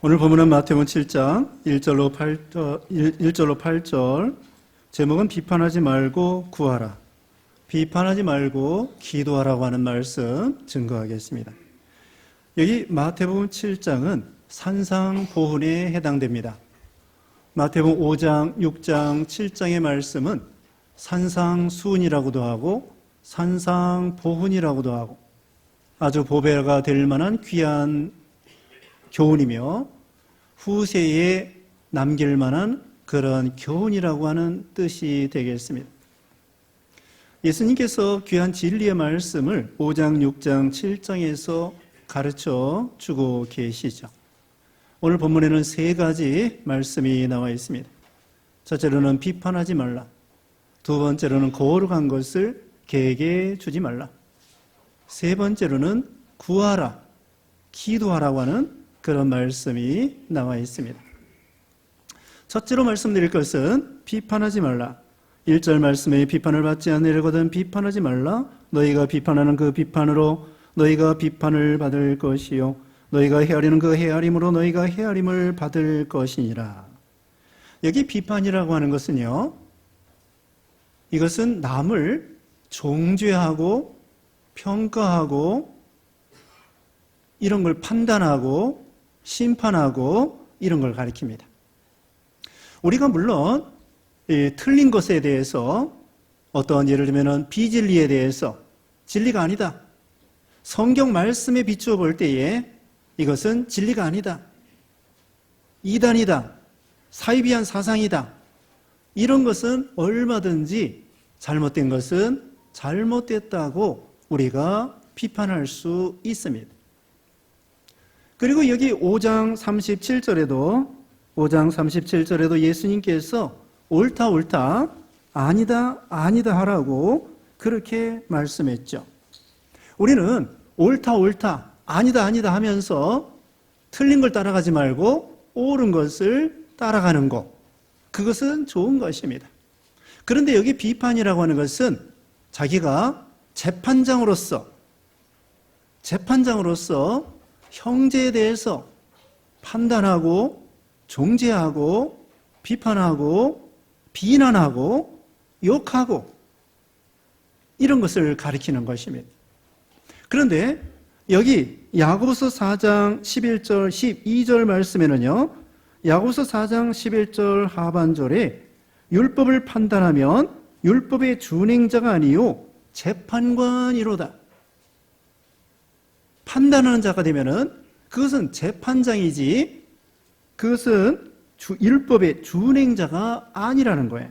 오늘 본문은 마태복음 7장 1절로 8절, 제목은 비판하지 말고 구하라. 비판하지 말고 기도하라고 하는 말씀 증거하겠습니다. 여기 마태복음 7장은 산상보훈에 해당됩니다. 마태복음 5장, 6장, 7장의 말씀은 산상수훈이라고도 하고 산상보훈이라고도 하고 아주 보배가 될 만한 귀한 교훈이며 후세에 남길 만한 그런 교훈이라고 하는 뜻이 되겠습니다. 예수님께서 귀한 진리의 말씀을 5장, 6장, 7장에서 가르쳐 주고 계시죠. 오늘 본문에는 세 가지 말씀이 나와 있습니다. 첫째로는 비판하지 말라. 두 번째로는 거룩한 것을 개에게 주지 말라. 세 번째로는 구하라, 기도하라고 하는 그런 말씀이 나와 있습니다. 첫째로 말씀드릴 것은 비판하지 말라. 1절 말씀에 비판을 받지 않으려거든 비판하지 말라. 너희가 비판하는 그 비판으로 너희가 비판을 받을 것이요 너희가 헤아리는 그 헤아림으로 너희가 헤아림을 받을 것이니라. 여기 비판이라고 하는 것은요, 이것은 남을 정죄하고 평가하고 이런 걸 판단하고 심판하고 이런 걸 가리킵니다. 우리가 물론 틀린 것에 대해서 어떤 예를 들면 비진리에 대해서 진리가 아니다, 성경 말씀에 비추어 볼 때에 이것은 진리가 아니다, 이단이다, 사이비한 사상이다, 이런 것은 얼마든지 잘못된 것은 잘못됐다고 우리가 비판할 수 있습니다. 그리고 여기 5장 37절에도 예수님께서 옳다 아니다 하라고 그렇게 말씀했죠. 우리는 옳다 아니다 하면서 틀린 걸 따라가지 말고 옳은 것을 따라가는 것, 그것은 좋은 것입니다. 그런데 여기 비판이라고 하는 것은 자기가 재판장으로서 형제에 대해서 판단하고 정죄하고 비판하고 비난하고 욕하고 이런 것을 가리키는 것입니다. 그런데 여기 야고보서 4장 11절 12절 말씀에는요, 야고보서 4장 11절 하반절에 율법을 판단하면 율법의 준행자가 아니요 재판관이로다. 판단하는 자가 되면은 그것은 재판장이지 그것은 율법의 준행자가 아니라는 거예요.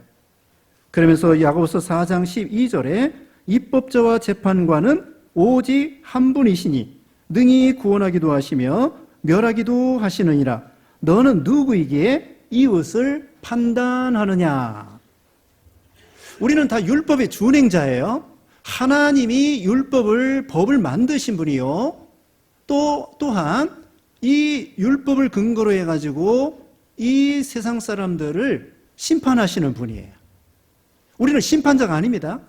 그러면서 야고보서 4장 12절에 입법자와 재판관은 오직 한 분이시니 능히 구원하기도 하시며 멸하기도 하시느니라. 너는 누구이기에 이웃을 판단하느냐. 우리는 다 율법의 준행자예요. 하나님이 법을 만드신 분이요, 또한 이 율법을 근거로 해가지고 이 세상 사람들을 심판하시는 분이에요. 우리는 심판자가 아닙니다.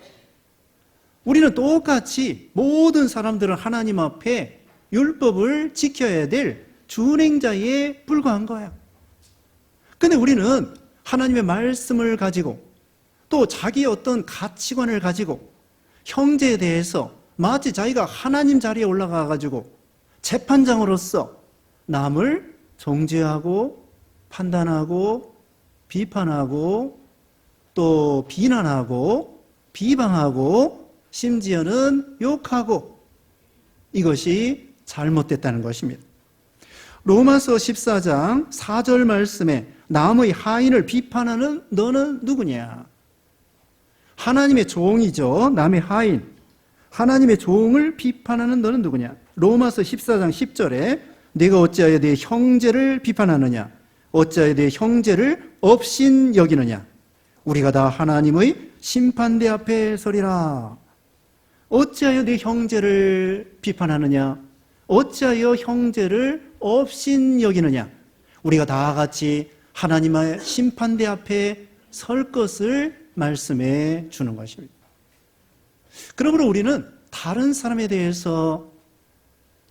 우리는 똑같이 모든 사람들은 하나님 앞에 율법을 지켜야 될 준행자에 불과한 거예요. 근데 우리는 하나님의 말씀을 가지고 또 자기의 어떤 가치관을 가지고 형제에 대해서 마치 자기가 하나님 자리에 올라가가지고 재판장으로서 남을 정죄하고 판단하고 비판하고 또 비난하고 비방하고 심지어는 욕하고, 이것이 잘못됐다는 것입니다. 로마서 14장 4절 말씀에 남의 하인을 비판하는 너는 누구냐. 하나님의 종이죠. 남의 하인, 하나님의 종을 비판하는 너는 누구냐. 로마서 14장 10절에 네가 어찌하여 네 형제를 비판하느냐, 어찌하여 네 형제를 업신 여기느냐. 우리가 다 하나님의 심판대 앞에 서리라. 어찌하여 네 형제를 비판하느냐, 어찌하여 형제를 업신 여기느냐. 우리가 다 같이 하나님의 심판대 앞에 설 것을 말씀해 주는 것입니다. 그러므로 우리는 다른 사람에 대해서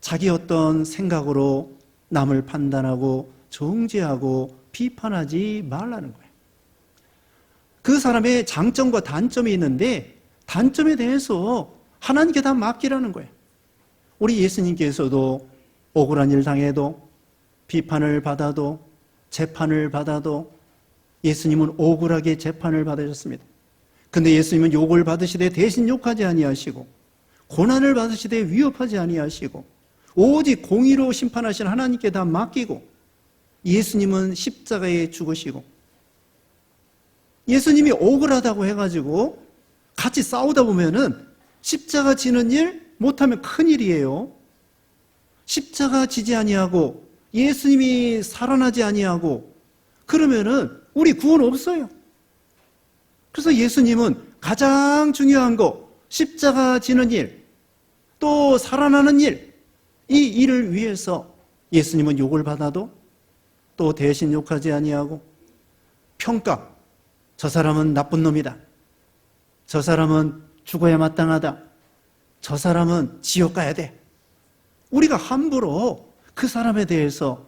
자기 어떤 생각으로 남을 판단하고 정죄하고 비판하지 말라는 거예요. 그 사람의 장점과 단점이 있는데 단점에 대해서 하나님께 다 맡기라는 거예요. 우리 예수님께서도 억울한 일 당해도 비판을 받아도 재판을 받아도 예수님은 억울하게 재판을 받으셨습니다. 근데 예수님은 욕을 받으시되 대신 욕하지 아니하시고 고난을 받으시되 위협하지 아니하시고 오직 공의로 심판하신 하나님께 다 맡기고 예수님은 십자가에 죽으시고 예수님이 억울하다고 해가지고 같이 싸우다 보면은 십자가 지는 일 못하면 큰일이에요. 십자가 지지 아니하고 예수님이 살아나지 아니하고 그러면은 우리 구원 없어요. 그래서 예수님은 가장 중요한 거 십자가 지는 일, 또 살아나는 일, 이 일을 위해서 예수님은 욕을 받아도 또 대신 욕하지 아니하고 평가, 저 사람은 나쁜 놈이다, 저 사람은 죽어야 마땅하다, 저 사람은 지옥 가야 돼. 우리가 함부로 그 사람에 대해서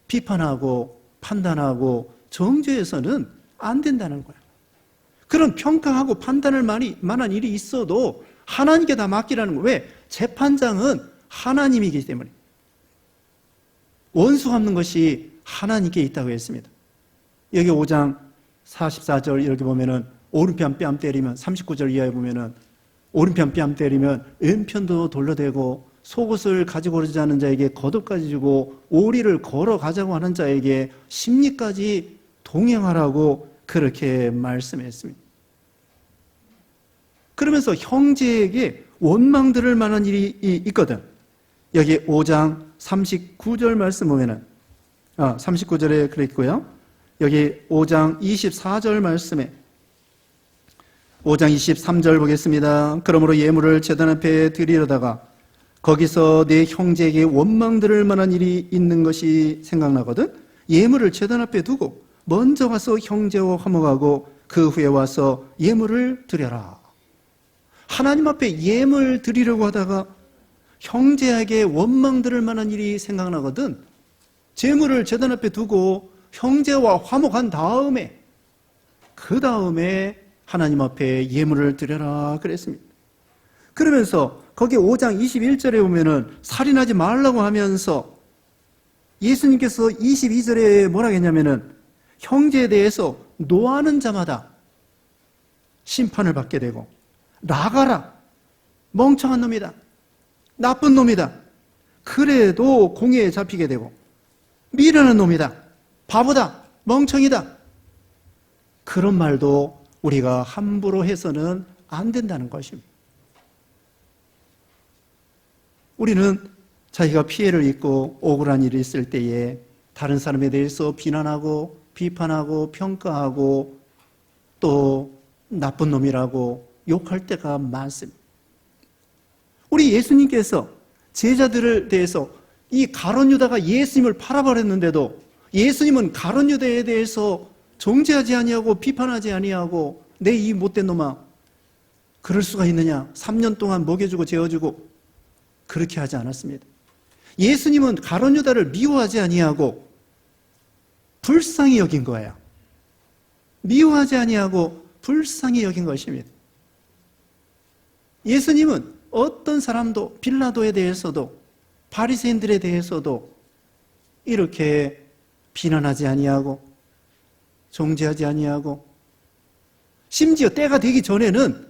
비판하고 판단하고 정죄해서는 안 된다는 거예요. 그런 평가하고 판단을 만한 일이 있어도 하나님께 다 맡기라는 거예요. 왜? 재판장은 하나님이기 때문에. 원수 갚는 것이 하나님께 있다고 했습니다. 여기 5장 44절 이렇게 보면은 오른편 뺨 때리면 39절 이하에 보면은 오른편 뺨 때리면 왼편도 돌려대고 속옷을 가지고 오지 않은 자에게 겉옷까지 주고 오리를 걸어가자고 하는 자에게 심리까지 동행하라고 그렇게 말씀했습니다. 그러면서 형제에게 원망 들을 만한 일이 있거든. 여기 5장 39절 말씀 보면은 39절에 그랬고요. 여기 5장 24절 말씀에 5장 23절 보겠습니다. 그러므로 예물을 제단 앞에 드리려다가 거기서 내 형제에게 원망 들을 만한 일이 있는 것이 생각나거든. 예물을 제단 앞에 두고 먼저 가서 형제와 화목하고 그 후에 와서 예물을 드려라. 하나님 앞에 예물 드리려고 하다가 형제에게 원망 들을 만한 일이 생각나거든. 제물을 제단 앞에 두고 형제와 화목한 다음에 그 다음에 하나님 앞에 예물을 드려라 그랬습니다. 그러면서 거기 5장 21절에 보면은 살인하지 말라고 하면서 예수님께서 22절에 뭐라 했냐면은 형제에 대해서 노하는 자마다 심판을 받게 되고 나가라, 멍청한 놈이다, 나쁜 놈이다, 그래도 공회에 잡히게 되고 미련한 놈이다, 바보다, 멍청이다, 그런 말도 우리가 함부로 해서는 안 된다는 것입니다. 우리는 자기가 피해를 입고 억울한 일이 있을 때에 다른 사람에 대해서 비난하고 비판하고 평가하고 또 나쁜 놈이라고 욕할 때가 많습니다. 우리 예수님께서 제자들을 대해서 이 가룟 유다가 예수님을 팔아버렸는데도 예수님은 가룟 유다에 대해서 정죄하지 아니하고 비판하지 아니하고 내 이 못된 놈아 그럴 수가 있느냐, 3년 동안 먹여주고 재워주고 그렇게 하지 않았습니다. 예수님은 가룟 유다를 미워하지 아니하고 불쌍히 여긴 거예요. 미워하지 아니하고 불쌍히 여긴 것입니다. 예수님은 어떤 사람도 빌라도에 대해서도 바리새인들에 대해서도 이렇게 비난하지 아니하고 정죄하지 아니하고 심지어 때가 되기 전에는요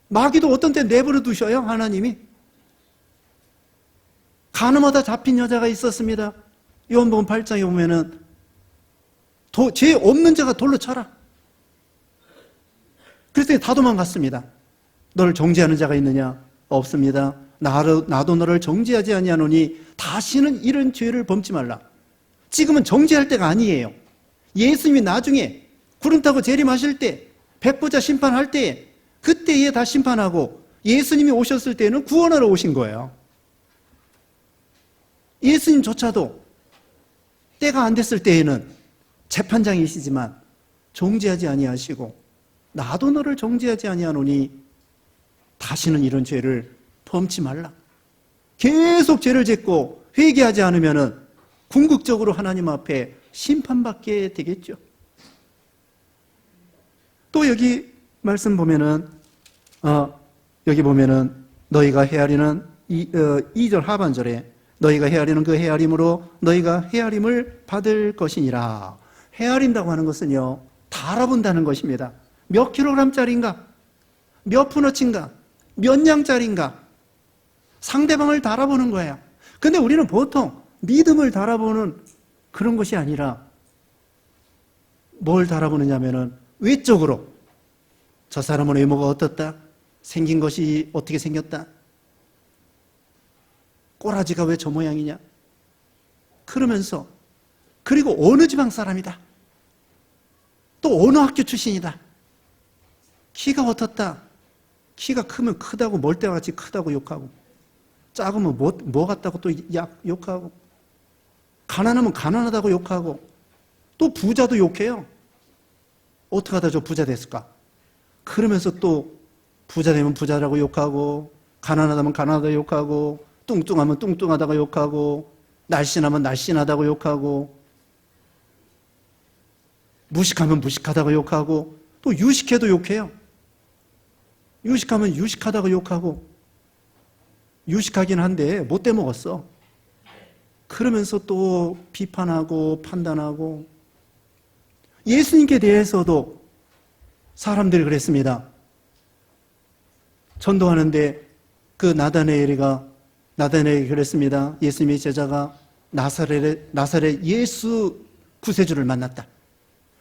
마귀도 어떤 때 내버려 두셔요. 하나님이 가늠하다 잡힌 여자가 있었습니다. 요한복음 8장에 보면은 죄 없는 자가 돌로 쳐라. 그랬더니 다 도망갔습니다. 너를 정죄하는 자가 있느냐? 없습니다. 나도 너를 정죄하지 아니하노니 다시는 이런 죄를 범치 말라. 지금은 정죄할 때가 아니에요. 예수님이 나중에 구름 타고 재림하실 때 백보자 심판할 때 그때에 다 심판하고 예수님이 오셨을 때는 구원하러 오신 거예요. 예수님조차도 때가 안 됐을 때에는 재판장이시지만 정죄하지 아니하시고 나도 너를 정죄하지 아니하노니 다시는 이런 죄를 범치 말라. 계속 죄를 짓고 회개하지 않으면은 궁극적으로 하나님 앞에 심판받게 되겠죠. 또 여기 말씀 보면은 여기 보면은 너희가 헤아리는 2절 하반절에 너희가 헤아리는 그 헤아림으로 너희가 헤아림을 받을 것이니라. 헤아린다고 하는 것은요, 달아본다는 것입니다. 몇 킬로그램짜리인가? 몇 푸너치인가? 몇 냥짜리인가? 상대방을 달아보는 거예요. 근데 우리는 보통 믿음을 달아보는 그런 것이 아니라 뭘 달아보느냐면은 외적으로 저 사람은 외모가 어떻다? 생긴 것이 어떻게 생겼다? 꼬라지가 왜 저 모양이냐? 그러면서 그리고 어느 지방 사람이다? 또 어느 학교 출신이다? 키가 어떻다? 키가 크면 크다고 멀때같이 크다고 욕하고 작으면 뭐 같다고 또 욕하고 가난하면 가난하다고 욕하고 또 부자도 욕해요. 어떻게 하다 저 부자 됐을까? 그러면서 또 부자 되면 부자라고 욕하고 가난하다면 가난하다고 욕하고 뚱뚱하면 뚱뚱하다고 욕하고 날씬하면 날씬하다고 욕하고 무식하면 무식하다고 욕하고 또 유식해도 욕해요. 유식하면 유식하다고 욕하고 유식하긴 한데 못돼 먹었어. 그러면서 또 비판하고 판단하고 예수님께 대해서도 사람들이 그랬습니다. 전도하는데 그 나다나엘이 그랬습니다. 예수님의 제자가 나사렛 예수 구세주를 만났다.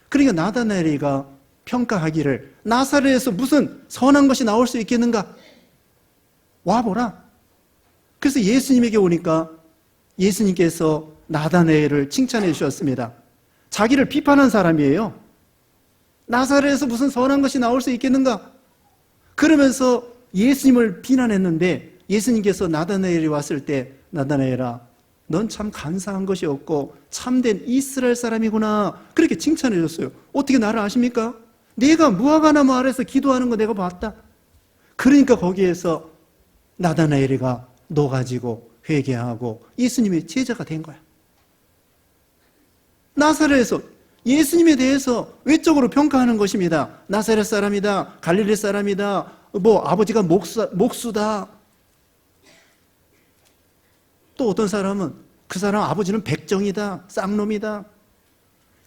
그러니까 나다나엘이가 평가하기를 나사렛에서 무슨 선한 것이 나올 수 있겠는가? 와보라. 그래서 예수님에게 오니까 예수님께서 나다나엘을 칭찬해 주셨습니다. 자기를 비판한 사람이에요. 나사렛에서 무슨 선한 것이 나올 수 있겠는가? 그러면서 예수님을 비난했는데 예수님께서 나다나엘이 왔을 때 나다나엘아 넌 참 간사한 것이 없고 참된 이스라엘 사람이구나 그렇게 칭찬해 줬어요. 어떻게 나를 아십니까? 내가 무화과나무 아래서 기도하는 거 내가 봤다. 그러니까 거기에서 나다나엘이가 녹아지고 회개하고 예수님의 제자가 된 거야. 나사렛에서 예수님에 대해서 외적으로 평가하는 것입니다. 나사렛 사람이다, 갈릴리 사람이다, 아버지가 목수다. 또 어떤 사람은 그 사람 아버지는 백정이다, 쌍놈이다.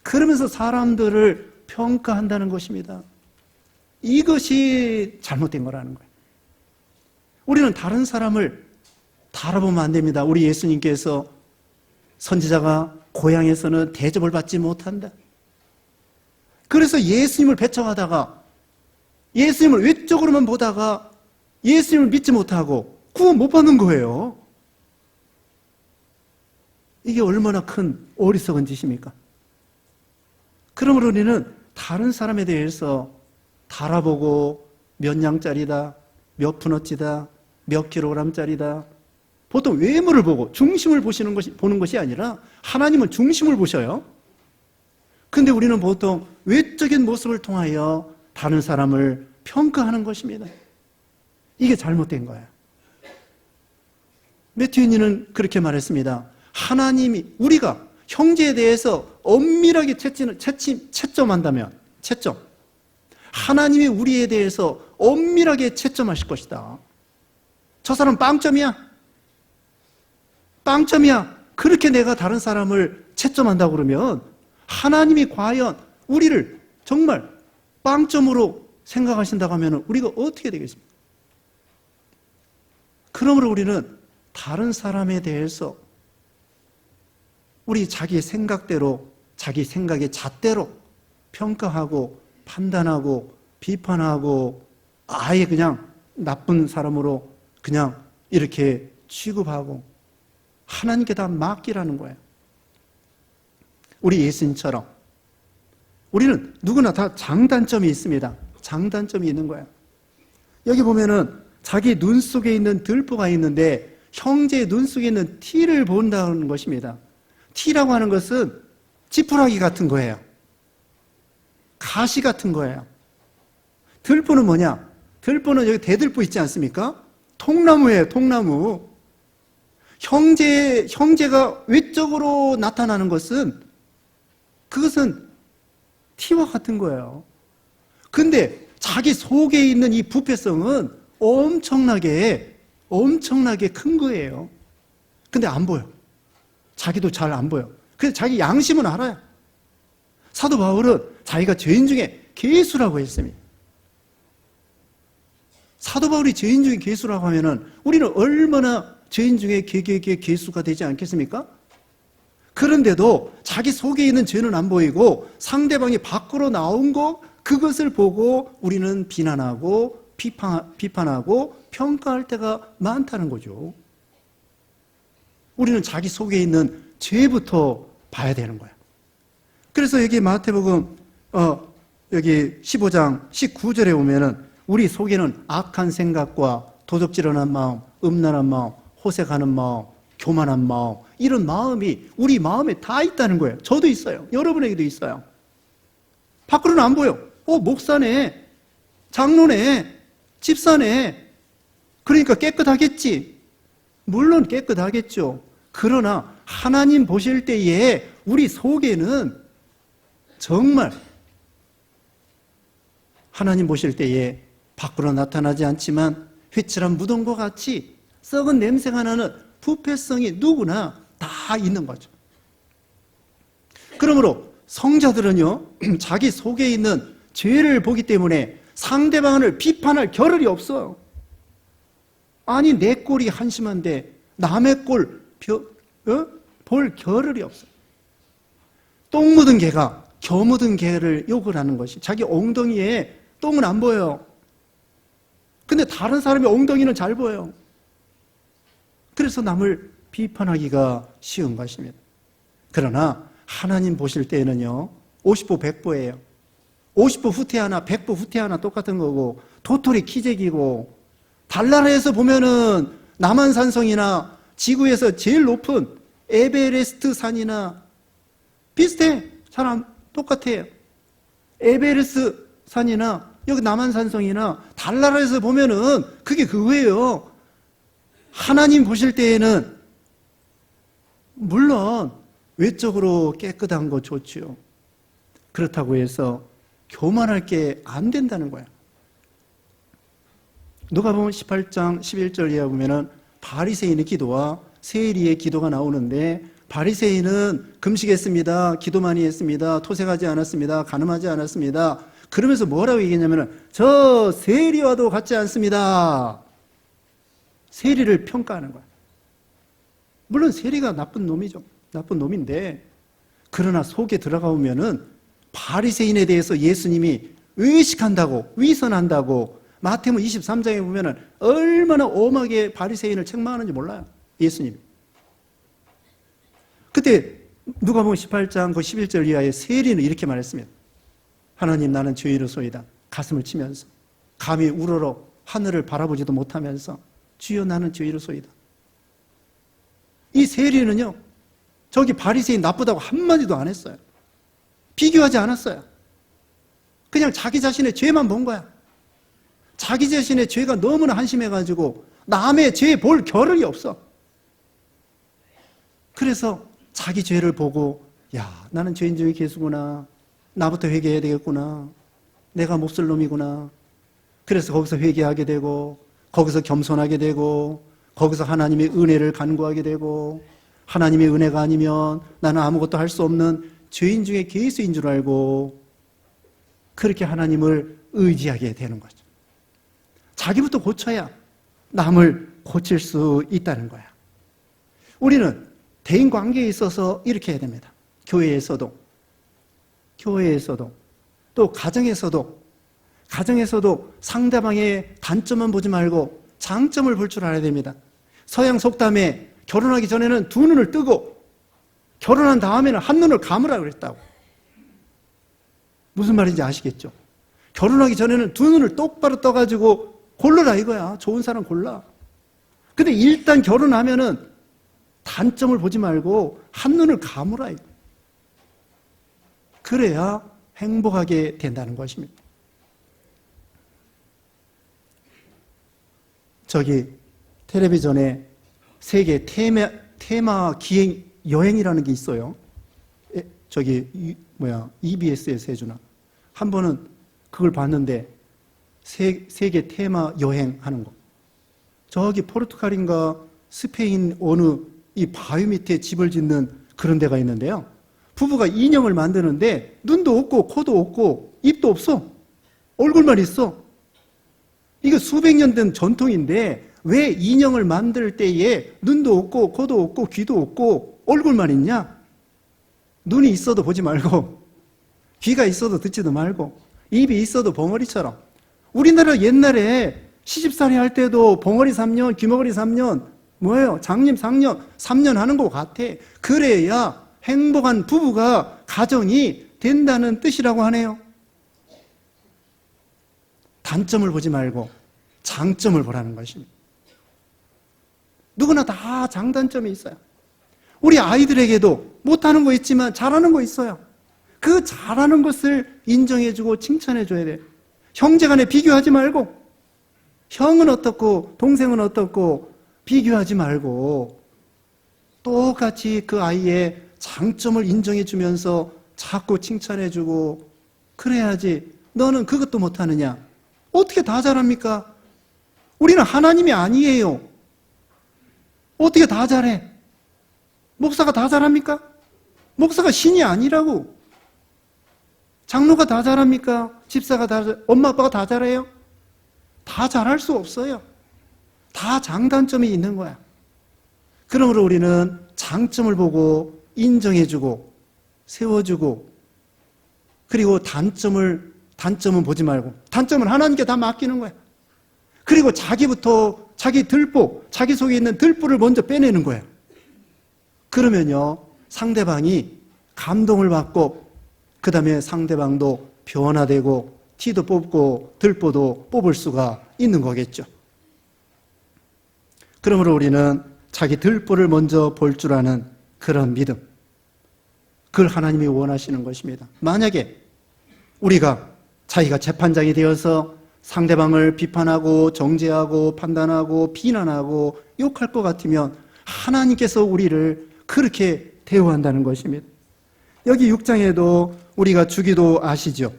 그러면서 사람들을 평가한다는 것입니다. 이것이 잘못된 거라는 거예요. 우리는 다른 사람을 달아보면 안 됩니다. 우리 예수님께서 선지자가 고향에서는 대접을 받지 못한다. 그래서 예수님을 배척하다가 예수님을 외적으로만 보다가 예수님을 믿지 못하고 구원 못 받는 거예요. 이게 얼마나 큰 어리석은 짓입니까? 그러므로 우리는 다른 사람에 대해서 달아보고 몇 냥짜리다, 몇 푸너치다, 몇 킬로그램짜리다. 보통 외모를 보고 중심을 보는 것이 아니라 하나님은 중심을 보셔요. 근데 우리는 보통 외적인 모습을 통하여 다른 사람을 평가하는 것입니다. 이게 잘못된 거예요. 매튜니는 그렇게 말했습니다. 하나님이 우리가 형제에 대해서 엄밀하게 채점한다면 하나님이 우리에 대해서 엄밀하게 채점하실 것이다. 저 사람 빵점이야. 그렇게 내가 다른 사람을 채점한다고 그러면 하나님이 과연 우리를 정말 빵점으로 생각하신다고 하면 우리가 어떻게 되겠습니까? 그러므로 우리는 다른 사람에 대해서 우리 자기 생각대로, 자기 생각의 잣대로 평가하고 판단하고 비판하고 아예 그냥 나쁜 사람으로 그냥 이렇게 취급하고 하나님께 다 맡기라는 거예요. 우리 예수님처럼 우리는 누구나 다 장단점이 있습니다. 장단점이 있는 거예요. 여기 보면은 자기 눈 속에 있는 들보가 있는데 형제의 눈 속에 있는 티를 본다는 것입니다. 티라고 하는 것은 지푸라기 같은 거예요. 가시 같은 거예요. 들보는 뭐냐? 들보는 여기 대들보 있지 않습니까? 통나무예요, 통나무. 형제가 외적으로 나타나는 것은 그것은 티와 같은 거예요. 근데 자기 속에 있는 이 부패성은 엄청나게 큰 거예요. 근데 안 보여. 자기도 잘 안 보여. 그래서 자기 양심은 알아요. 사도 바울은 자기가 죄인 중에 괴수라고 했습니다. 사도 바울이 죄인 중에 괴수라고 하면은 우리는 얼마나 죄인 중에 괴수가 되지 않겠습니까? 그런데도 자기 속에 있는 죄는 안 보이고 상대방이 밖으로 나온 거 그것을 보고 우리는 비난하고 비판하고 평가할 때가 많다는 거죠. 우리는 자기 속에 있는 죄부터 봐야 되는 거야. 그래서 여기 마태복음 여기 15장 19절에 보면은 우리 속에는 악한 생각과 도적질하는 마음, 음란한 마음, 호색하는 마음, 교만한 마음, 이런 마음이 우리 마음에 다 있다는 거예요. 저도 있어요. 여러분에게도 있어요. 밖으로는 안 보여. 목사네, 장로네, 집사네. 그러니까 깨끗하겠지. 물론 깨끗하겠죠. 그러나 하나님 보실 때에 우리 속에는 정말 하나님 보실 때에 밖으로 나타나지 않지만 휘칠한 무덤과 같이 썩은 냄새가 나는 부패성이 누구나 다 있는 거죠. 그러므로 성자들은요, 자기 속에 있는 죄를 보기 때문에 상대방을 비판할 겨를이 없어요. 아니, 내 꼴이 한심한데 남의 꼴 볼 겨를이 없어요. 똥 묻은 개가 겨 묻은 개를 욕을 하는 것이, 자기 엉덩이에 똥은 안 보여요. 근데 다른 사람의 엉덩이는 잘 보여요. 그래서 남을 비판하기가 쉬운 것입니다. 그러나 하나님 보실 때에는요, 50보 100보예요. 50보 후퇴 하나, 100보 후퇴 하나 똑같은 거고, 도토리 키재기고, 달나라에서 보면은 남한산성이나 지구에서 제일 높은 에베레스트 산이나 비슷해. 사람 똑같아요. 에베레스트 산이나 여기 남한산성이나 달나라에서 보면은 그게 그거예요. 하나님 보실 때에는 물론 외적으로 깨끗한 거 좋지요. 그렇다고 해서 교만할 게 안 된다는 거야. 누가복음 18장 11절 이하 보면은 바리새인의 기도와 세리의 기도가 나오는데, 바리새인은 금식했습니다, 기도 많이 했습니다, 토색하지 않았습니다, 간음하지 않았습니다. 그러면서 뭐라고 얘기했냐면은 저 세리와도 같지 않습니다. 세리를 평가하는 거야. 물론 세리가 나쁜 놈이죠. 나쁜 놈인데, 그러나 속에 들어가 보면은 바리새인에 대해서 예수님이 의식한다고, 위선한다고 마태복음 23장에 보면은 얼마나 엄하게 바리새인을 책망하는지 몰라요. 예수님. 그때 누가복음 18장 그 11절 이하의 세리는 이렇게 말했습니다. 하나님, 나는 죄인이로소이다. 가슴을 치면서 감히 우러러 하늘을 바라보지도 못하면서 주여, 나는 죄인이로소이다. 이 세리는요, 저기 바리새인 나쁘다고 한마디도 안 했어요. 비교하지 않았어요. 그냥 자기 자신의 죄만 본 거야. 자기 자신의 죄가 너무나 한심해가지고 남의 죄 볼 겨를이 없어. 그래서 자기 죄를 보고, 야, 나는 죄인 중에 괴수구나, 나부터 회개해야 되겠구나, 내가 몹쓸 놈이구나. 그래서 거기서 회개하게 되고, 거기서 겸손하게 되고, 거기서 하나님의 은혜를 간구하게 되고, 하나님의 은혜가 아니면 나는 아무것도 할 수 없는 죄인 중에 괴수인 줄 알고, 그렇게 하나님을 의지하게 되는 거죠. 자기부터 고쳐야 남을 고칠 수 있다는 거야. 우리는 대인관계에 있어서 이렇게 해야 됩니다. 교회에서도 또 가정에서도 상대방의 단점만 보지 말고 장점을 볼 줄 알아야 됩니다. 서양 속담에 결혼하기 전에는 두 눈을 뜨고 결혼한 다음에는 한 눈을 감으라 그랬다고. 무슨 말인지 아시겠죠? 결혼하기 전에는 두 눈을 똑바로 떠가지고 골라라 이거야. 좋은 사람 골라. 근데 일단 결혼하면은 단점을 보지 말고 한눈을 감으라. 그래야 행복하게 된다는 것입니다. 저기 텔레비전에 세계 테마 기행 여행이라는 게 있어요. EBS에서 해주나. 한 번은 그걸 봤는데 세계 테마 여행 하는 거. 저기 포르투갈인가 스페인 어느 이 바위 밑에 집을 짓는 그런 데가 있는데요. 부부가 인형을 만드는데 눈도 없고 코도 없고 입도 없어. 얼굴만 있어. 이거 수백 년 된 전통인데 왜 인형을 만들 때에 눈도 없고 코도 없고 귀도 없고 얼굴만 있냐? 눈이 있어도 보지 말고 귀가 있어도 듣지도 말고 입이 있어도 벙어리처럼. 우리나라 옛날에 시집살이 할 때도 벙어리 3년, 귀머거리 3년, 뭐예요? 장님, 상년 3년 하는 것 같아. 그래야 행복한 부부가 가정이 된다는 뜻이라고 하네요. 단점을 보지 말고 장점을 보라는 것입니다. 누구나 다 장단점이 있어요. 우리 아이들에게도 못하는 거 있지만 잘하는 거 있어요. 그 잘하는 것을 인정해주고 칭찬해줘야 돼요. 형제간에 비교하지 말고, 형은 어떻고 동생은 어떻고 비교하지 말고 똑같이 그 아이의 장점을 인정해주면서 자꾸 칭찬해주고 그래야지. 너는 그것도 못하느냐? 어떻게 다 잘합니까? 우리는 하나님이 아니에요. 어떻게 다 잘해? 목사가 다 잘합니까? 목사가 신이 아니라고. 장로가 다 잘합니까? 집사가 엄마 아빠가 다 잘해요? 다 잘할 수 없어요. 다 장단점이 있는 거야. 그러므로 우리는 장점을 보고 인정해주고 세워주고, 그리고 단점은 보지 말고, 단점은 하나님께 다 맡기는 거야. 그리고 자기부터 자기 들보, 자기 속에 있는 들보를 먼저 빼내는 거야. 그러면요, 상대방이 감동을 받고 그 다음에 상대방도 변화되고 티도 뽑고 들보도 뽑을 수가 있는 거겠죠. 그러므로 우리는 자기 들보를 먼저 볼 줄 아는 그런 믿음, 그걸 하나님이 원하시는 것입니다. 만약에 우리가 자기가 재판장이 되어서 상대방을 비판하고 정죄하고 판단하고 비난하고 욕할 것 같으면 하나님께서 우리를 그렇게 대우한다는 것입니다. 여기 6장에도 우리가 주기도 아시죠?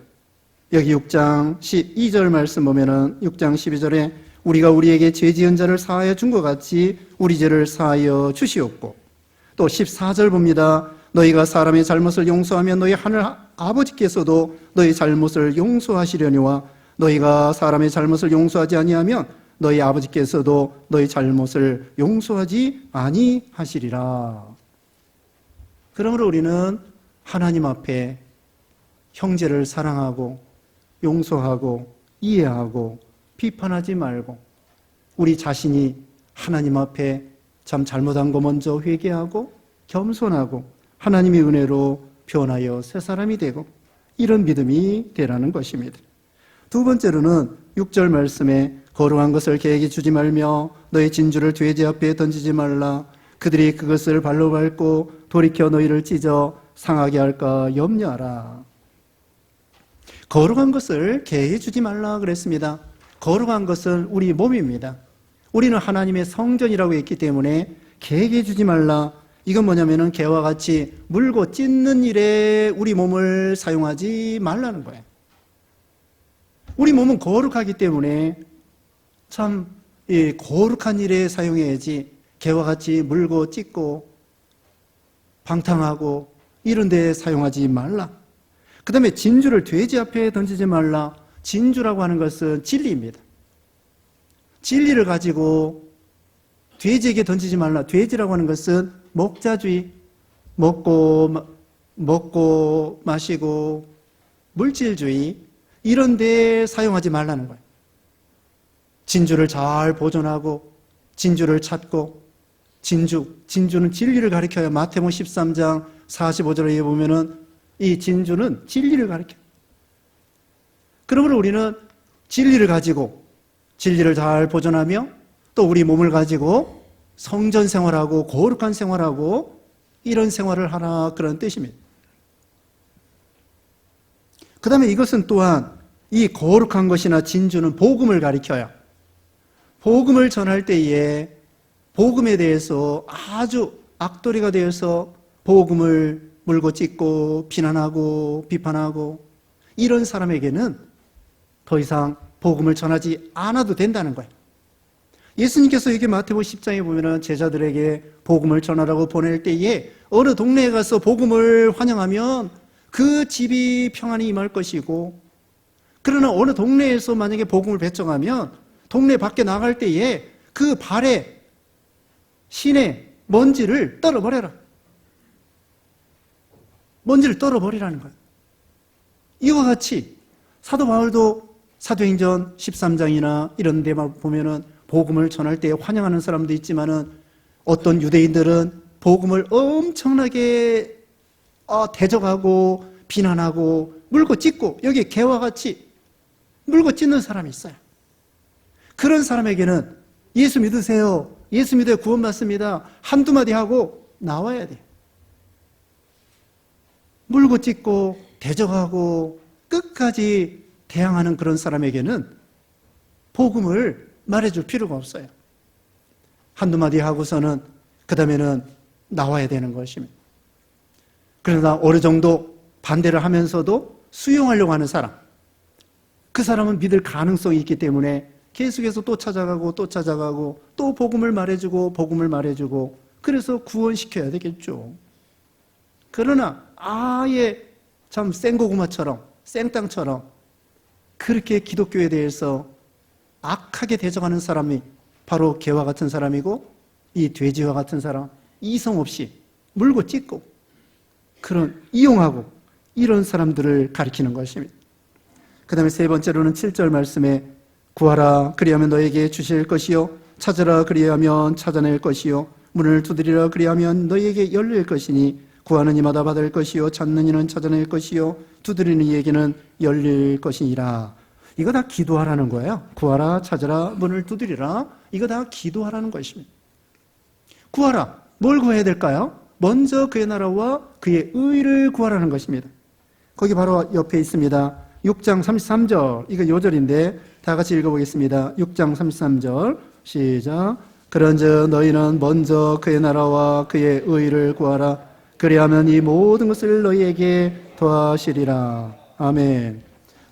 여기 6장 12절 말씀 보면은 6장 12절에 우리가 우리에게 죄 지은 자를 사하여 준 것 같이 우리 죄를 사하여 주시옵고, 또 14절 봅니다. 너희가 사람의 잘못을 용서하면 너희 하늘 아버지께서도 너희 잘못을 용서하시려니와 너희가 사람의 잘못을 용서하지 아니하면 너희 아버지께서도 너희 잘못을 용서하지 아니하시리라. 그러므로 우리는 하나님 앞에 형제를 사랑하고 용서하고 이해하고 비판하지 말고 우리 자신이 하나님 앞에 참 잘못한 거 먼저 회개하고 겸손하고 하나님의 은혜로 변하여 새 사람이 되고, 이런 믿음이 되라는 것입니다. 두 번째로는 6절 말씀에 거룩한 것을 개에게 주지 말며 너의 진주를 돼지 앞에 던지지 말라. 그들이 그것을 발로 밟고 돌이켜 너희를 찢어 상하게 할까 염려하라. 거룩한 것을 개에게 주지 말라 그랬습니다. 거룩한 것은 우리 몸입니다. 우리는 하나님의 성전이라고 했기 때문에 개에게 주지 말라. 이건 뭐냐면은 개와 같이 물고 찢는 일에 우리 몸을 사용하지 말라는 거예요. 우리 몸은 거룩하기 때문에 참 거룩한 일에 사용해야지 개와 같이 물고 찢고 방탕하고 이런 데 사용하지 말라. 그 다음에 진주를 돼지 앞에 던지지 말라. 진주라고 하는 것은 진리입니다. 진리를 가지고 돼지에게 던지지 말라. 돼지라고 하는 것은 먹자주의, 먹고 마시고 물질주의, 이런 데 사용하지 말라는 거예요. 진주를 잘 보존하고 진주를 찾고, 진주는 진리를 가리켜요. 마태복음 13장 45절에 보면은 이 진주는 진리를 가리켜요. 그러므로 우리는 진리를 가지고 진리를 잘 보존하며 또 우리 몸을 가지고 성전 생활하고 거룩한 생활하고 이런 생활을 하라, 그런 뜻입니다. 그 다음에 이것은 또한 이 거룩한 것이나 진주는 복음을 가리켜요. 복음을 전할 때에 복음에 대해서 아주 악도리가 되어서 복음을 물고 찢고 비난하고 비판하고 이런 사람에게는 더 이상 복음을 전하지 않아도 된다는 거예요. 예수님께서 여기 마태복음 10장에 보면은 제자들에게 복음을 전하라고 보낼 때에 어느 동네에 가서 복음을 환영하면 그 집이 평안이 임할 것이고, 그러나 어느 동네에서 만약에 복음을 배청하면 동네 밖에 나갈 때에 그 발에 신의 먼지를 떨어버려라. 먼지를 떨어버리라는 거예요. 이와 같이 사도 바울도 사도행전 13장이나 이런 데만 보면은 복음을 전할 때 환영하는 사람도 있지만은 어떤 유대인들은 복음을 엄청나게 대적하고 비난하고 물고 찢고, 여기 개와 같이 물고 찢는 사람이 있어요. 그런 사람에게는 예수 믿으세요, 예수 믿어야 구원받습니다, 한두 마디 하고 나와야 돼. 물고 찢고 대적하고 끝까지 대항하는 그런 사람에게는 복음을 말해줄 필요가 없어요. 한두 마디 하고서는 그 다음에는 나와야 되는 것입니다. 그러나 어느 정도 반대를 하면서도 수용하려고 하는 사람, 그 사람은 믿을 가능성이 있기 때문에 계속해서 또 찾아가고 또 찾아가고 또 복음을 말해주고 복음을 말해주고, 그래서 구원시켜야 되겠죠. 그러나 아예 참 생고구마처럼 생땅처럼 그렇게 기독교에 대해서 악하게 대적하는 사람이 바로 개와 같은 사람이고, 이 돼지와 같은 사람, 이성 없이 물고 찢고 그런 이용하고 이런 사람들을 가리키는 것입니다. 그 다음에 세 번째로는 7절 말씀에 구하라 그리하면 너에게 주실 것이요, 찾으라 그리하면 찾아낼 것이요, 문을 두드리라 그리하면 너에게 열릴 것이니 구하는 이마다 받을 것이요, 찾는 이는 찾아낼 것이요, 두드리는 이에게는 열릴 것이니라. 이거 다 기도하라는 거예요. 구하라, 찾으라, 문을 두드리라. 이거 다 기도하라는 것입니다. 구하라. 뭘 구해야 될까요? 먼저 그의 나라와 그의 의를 구하라는 것입니다. 거기 바로 옆에 있습니다. 6장 33절. 이거 요절인데 다 같이 읽어보겠습니다. 6장 33절. 시작. 그런즉 너희는 먼저 그의 나라와 그의 의를 구하라. 그리하면 이 모든 것을 너희에게 더하시리라. 아멘.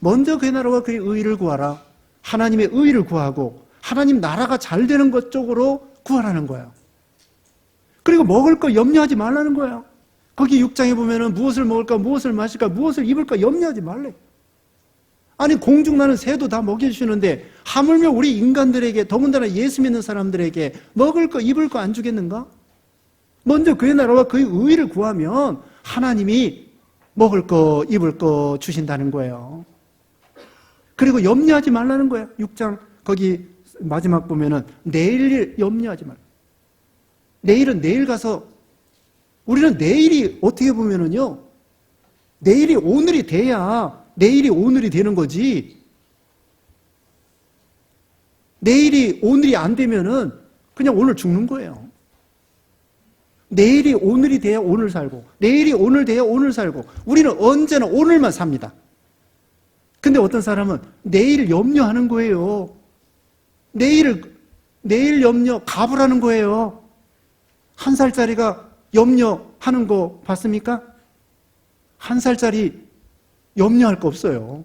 먼저 그의 나라와 그의 의를 구하라. 하나님의 의를 구하고 하나님 나라가 잘 되는 것 쪽으로 구하라는 거예요. 그리고 먹을 거 염려하지 말라는 거예요. 거기 6장에 보면은 무엇을 먹을까, 무엇을 마실까, 무엇을 입을까 염려하지 말래. 아니 공중 나는 새도 다 먹여주시는데 하물며 우리 인간들에게, 더군다나 예수 믿는 사람들에게 먹을 거 입을 거 안 주겠는가? 먼저 그의 나라와 그의 의를 구하면 하나님이 먹을 거 입을 거 주신다는 거예요. 그리고 염려하지 말라는 거예요. 6장 거기 마지막 보면은 내일 일 염려하지 말라. 내일은 내일 가서, 우리는 내일이 어떻게 보면은요, 내일이 오늘이 돼야 내일이 오늘이 되는 거지, 내일이 오늘이 안 되면은 그냥 오늘 죽는 거예요. 내일이 오늘이 돼야 오늘 살고, 내일이 오늘 돼야 오늘 살고, 우리는 언제나 오늘만 삽니다. 근데 어떤 사람은 내일 염려하는 거예요. 내일 염려 가부라는 거예요. 1살짜리가 염려하는 거 봤습니까? 1살짜리 염려할 거 없어요.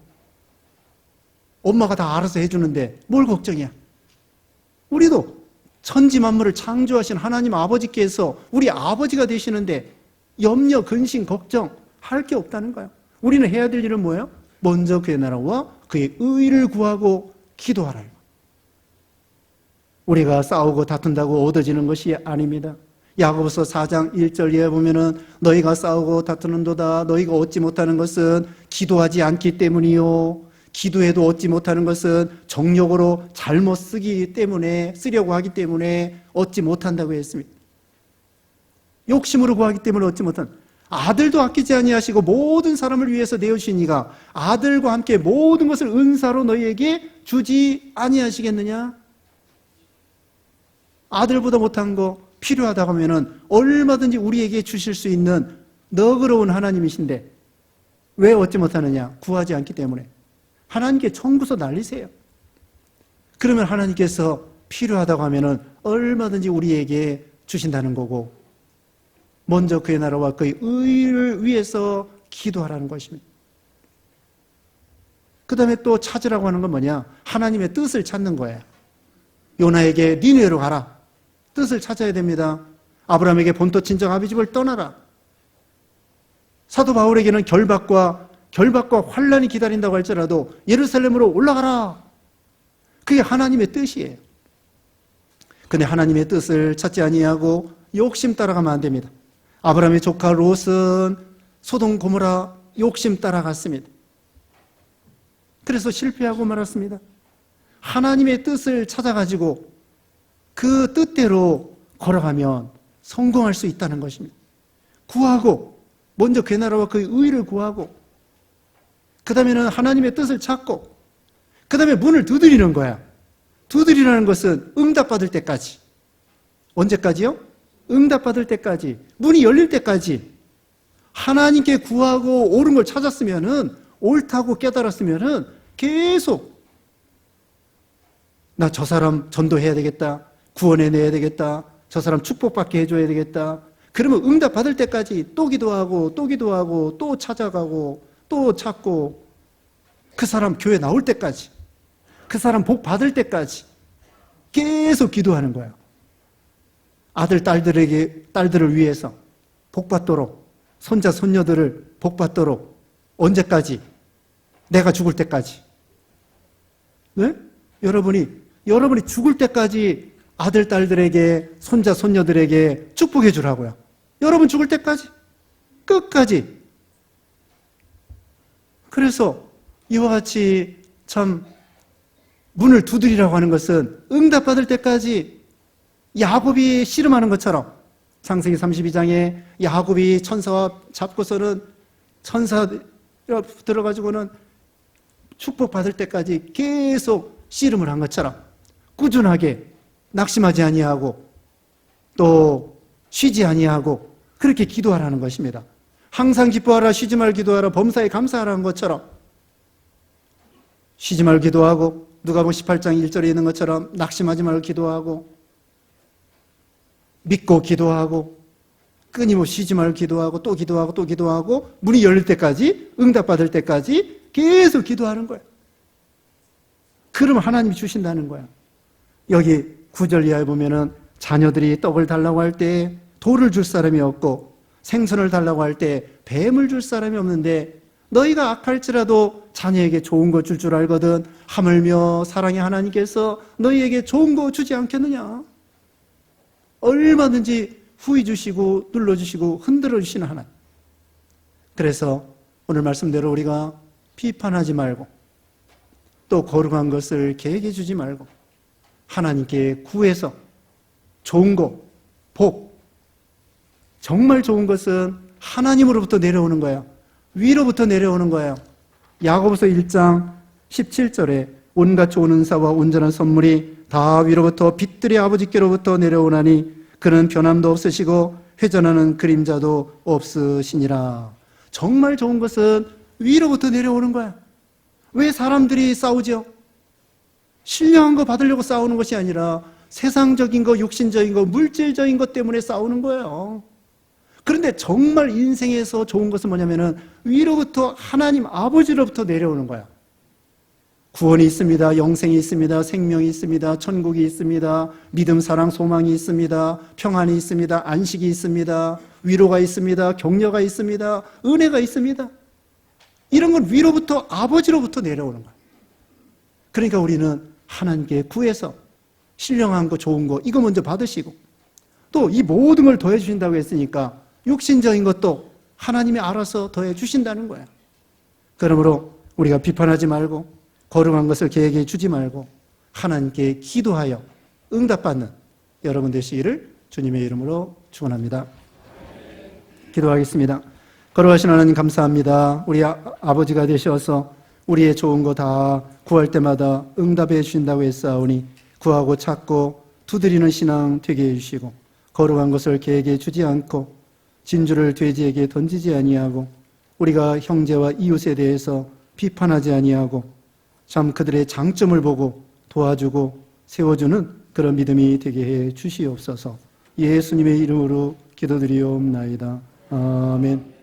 엄마가 다 알아서 해주는데 뭘 걱정이야. 우리도 천지 만물을 창조하신 하나님 아버지께서 우리 아버지가 되시는데 염려, 근심, 걱정 할 게 없다는 거예요. 우리는 해야 될 일은 뭐예요? 먼저 그의 나라와 그의 의를 구하고 기도하라. 우리가 싸우고 다툰다고 얻어지는 것이 아닙니다. 야고보서 4장 1절에 보면은 너희가 싸우고 다투는도다. 너희가 얻지 못하는 것은 기도하지 않기 때문이요, 기도해도 얻지 못하는 것은 정욕으로 잘못 쓰려고 하기 때문에 얻지 못한다고 했습니다. 욕심으로 구하기 때문에 얻지 못한, 아들도 아끼지 아니하시고 모든 사람을 위해서 내어주시니가 아들과 함께 모든 것을 은사로 너희에게 주지 아니하시겠느냐? 아들보다 못한 거 필요하다고 하면은 얼마든지 우리에게 주실 수 있는 너그러운 하나님이신데 왜 얻지 못하느냐? 구하지 않기 때문에. 하나님께 청구서 날리세요. 그러면 하나님께서 필요하다고 하면은 얼마든지 우리에게 주신다는 거고, 먼저 그의 나라와 그의 의를 위해서 기도하라는 것입니다. 그 다음에 또 찾으라고 하는 건 뭐냐? 하나님의 뜻을 찾는 거예요. 요나에게 니느웨로 가라. 뜻을 찾아야 됩니다. 아브라함에게 본토 친정 아비집을 떠나라. 사도 바울에게는 결박과 환란이 기다린다고 할지라도 예루살렘으로 올라가라. 그게 하나님의 뜻이에요. 근데 하나님의 뜻을 찾지 아니하고 욕심 따라가면 안 됩니다. 아브라함의 조카 롯은 소돔 고모라 욕심 따라갔습니다. 그래서 실패하고 말았습니다. 하나님의 뜻을 찾아가지고 그 뜻대로 걸어가면 성공할 수 있다는 것입니다. 구하고, 먼저 그의 나라와 그의 의를 구하고, 그 다음에는 하나님의 뜻을 찾고, 그 다음에 문을 두드리는 거야. 두드리라는 것은 응답받을 때까지. 언제까지요? 응답받을 때까지. 문이 열릴 때까지. 하나님께 구하고 옳은 걸 찾았으면은, 옳다고 깨달았으면은 계속 나 저 사람 전도해야 되겠다. 구원해내야 되겠다. 저 사람 축복받게 해줘야 되겠다. 그러면 응답받을 때까지 또 기도하고 또 기도하고 또 찾아가고 또 찾고, 그 사람 교회 나올 때까지, 그 사람 복 받을 때까지 계속 기도하는 거야. 아들, 딸들을 위해서 복 받도록, 손자, 손녀들을 복 받도록. 언제까지? 내가 죽을 때까지. 네? 여러분이 죽을 때까지 아들, 딸들에게, 손자, 손녀들에게 축복해 주라고요. 여러분 죽을 때까지. 끝까지. 그래서 이와 같이 참 문을 두드리라고 하는 것은 응답받을 때까지, 야곱이 씨름하는 것처럼 창세기 32장에 야곱이 천사와 잡고서는 천사 들어가지고는 축복받을 때까지 계속 씨름을 한 것처럼 꾸준하게 낙심하지 아니하고 또 쉬지 아니하고 그렇게 기도하라는 것입니다. 항상 기뻐하라, 쉬지 말 기도하라, 범사에 감사하라는 것처럼 쉬지 말 기도하고, 누가복음 18장 1절에 있는 것처럼 낙심하지 말고 기도하고, 믿고 기도하고, 끊임없이 쉬지 말고 기도하고 또 기도하고 또 기도하고, 문이 열릴 때까지, 응답받을 때까지 계속 기도하는 거예요. 그러면 하나님이 주신다는 거야. 여기 9절 이하에 보면은 자녀들이 떡을 달라고 할 때 돌을 줄 사람이 없고, 생선을 달라고 할 때 뱀을 줄 사람이 없는데, 너희가 악할지라도 자녀에게 좋은 거 줄 줄 알거든 하물며 사랑의 하나님께서 너희에게 좋은 거 주지 않겠느냐. 얼마든지 후히 주시고 눌러주시고 흔들어 주시는 하나님. 그래서 오늘 말씀대로 우리가 비판하지 말고 또 거룩한 것을 계획해 주지 말고 하나님께 구해서 좋은 거, 복, 정말 좋은 것은 하나님으로부터 내려오는 거예요. 위로부터 내려오는 거예요. 야고보서 1장 17절에 온갖 좋은 은사와 온전한 선물이 다 위로부터 빛들의 아버지께로부터 내려오나니 그는 변함도 없으시고 회전하는 그림자도 없으시니라. 정말 좋은 것은 위로부터 내려오는 거야. 왜 사람들이 싸우죠? 신령한 거 받으려고 싸우는 것이 아니라 세상적인 거, 육신적인 거, 물질적인 것 때문에 싸우는 거예요. 그런데 정말 인생에서 좋은 것은 뭐냐면은 위로부터, 하나님 아버지로부터 내려오는 거야. 구원이 있습니다. 영생이 있습니다. 생명이 있습니다. 천국이 있습니다. 믿음, 사랑, 소망이 있습니다. 평안이 있습니다. 안식이 있습니다. 위로가 있습니다. 격려가 있습니다. 은혜가 있습니다. 이런 건 위로부터, 아버지로부터 내려오는 거야. 그러니까 우리는 하나님께 구해서 신령한 거, 좋은 거, 이거 먼저 받으시고, 또 이 모든 걸 더해 주신다고 했으니까 육신적인 것도 하나님이 알아서 더해 주신다는 거야. 그러므로 우리가 비판하지 말고 거룩한 것을 계획해 주지 말고 하나님께 기도하여 응답받는 여러분 되시기를 주님의 이름으로 축원합니다. 기도하겠습니다. 거룩하신 하나님 감사합니다. 우리 아버지가 되셔서 우리의 좋은 거 다 구할 때마다 응답해 주신다고 했사오니 구하고 찾고 두드리는 신앙 되게 해주시고 거룩한 것을 계획해 주지 않고 진주를 돼지에게 던지지 아니하고 우리가 형제와 이웃에 대해서 비판하지 아니하고 참 그들의 장점을 보고 도와주고 세워주는 그런 믿음이 되게 해 주시옵소서. 예수님의 이름으로 기도드리옵나이다. 아멘.